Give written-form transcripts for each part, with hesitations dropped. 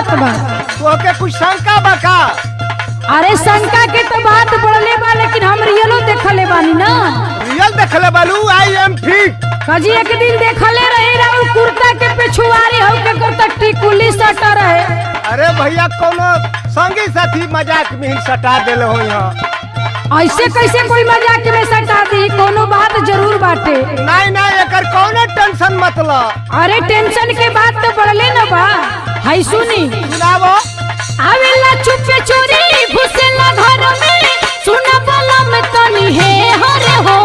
बात बा। तो के कुछ शंका बा का? अरे शंका के तो बात बढ़ले बा, लेकिन हम रियलो देखले बानी ना। रियल देखले बालू आई एम फिट। कजी एक दिन देखले रही राउ कुर्ता के पिछुआरी हो के कुर्ता टिकुली सटर है। अरे भैया कोनो संगी साथी मजाक में ही सटा देले हो यहाँ। ऐसे कैसे कोई मजाक में सटा दी, कोनो बात जरूर बाटे। नहीं नहीं एकर कोनो टेंशन मतलब। अरे टेंशन के बात तो बढ़ले न बा। हाय सुनी सुनावो। आवेला चुपे चोरी घुसेला घर में, सुना वाला में तनी है हरे हो।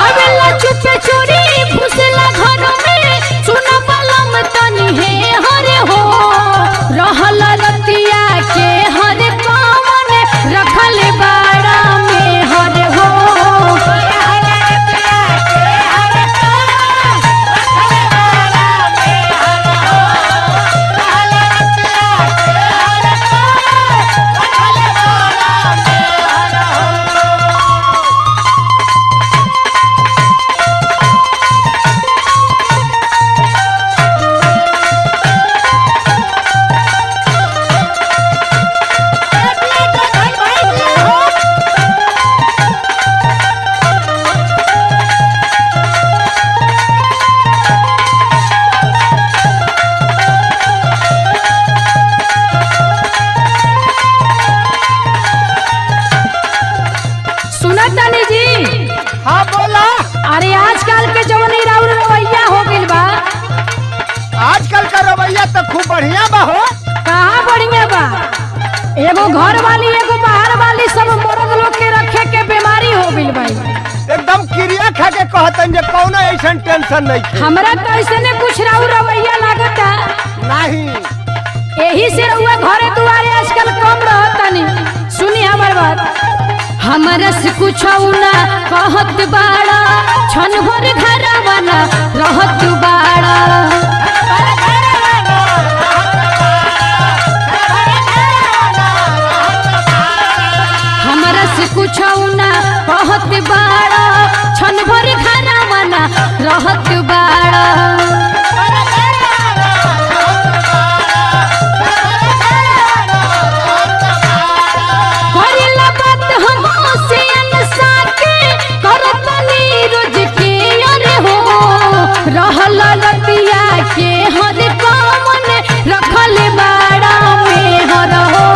आवेला चुपे चोरी घुसेला घर में, सुना वाला में तनी है हरे हो। रहल रतिया के हरे पावन रखल बाड़ा में हरे हो। सुना तानी जी। हाँ बोला। अरे आजकल के जवानी राउर रवैया हो गइल बा। आजकल का रवैया तो खूब बढ़िया बा हो। कहाँ बढ़िया बा। एगो घर वाली एगो बाहर वाली सब मर्द लोग के रखे के बीमारी हो गइल बा। एकदम क्रिया खा के कहतन जे कोनो ऐसा टेंशन नहीं है। हमरा तो ऐसे कुछ राउर रवैया लागता। नहीं यही से रउआ घरे दुआरे आजकल कम रहतनी। सुनी हमार बात। हमरा से कुछ ना कहत बाड़ा, छन भर घरवा ना रहत बाड़ा। हमरा से कुछ ना कहत बाड़ा, छन भर घरवा ना रहत बाड़ा। करेला बात हमसे अनसाके, करतनी रोज के अरे हो। रहल रतिया के हर कामन रखल बाड़ा में हर हो।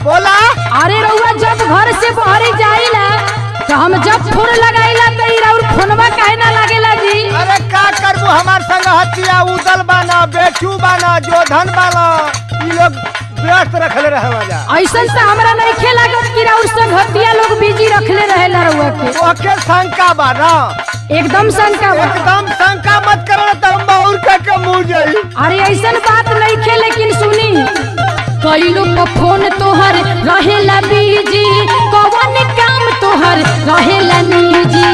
बोला। अरे रउआ जब घर से बाहर जाइला तो हम जब फोन लगाइला तो और फोनवा काहे ना लागेला जी। अरे का करबू हमार संग हतिया उदल बाना बेचू बाना जोधन बाना ई लोग व्यस्त रखले रहे वजह। ऐसा से हमरा नहीं खेला कि राउर संग हतिया लोग बिजी रखले रहेला रउआ के। ओके शंका बाना। एकदम शंका बा। एकदम शंका मत करो तो हम और के मुंह जाई। अरे ऐसा बात नहीं खे, लेकिन सुनी कई लोग का फोन तोहर रहेला बिजी, कौन काम तोहर रहेला निजी।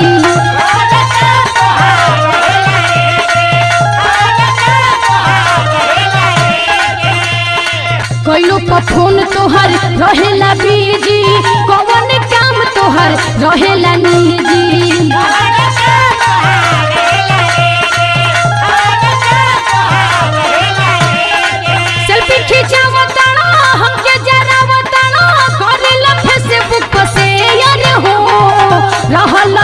कई लोग का फोन तोहर रहेला बिजी, कौन काम तोहर रहेला निजी। सेल्फी खिंचावताना हमके जरावताना, करेला फेसबुक पे शेयर हो। रहल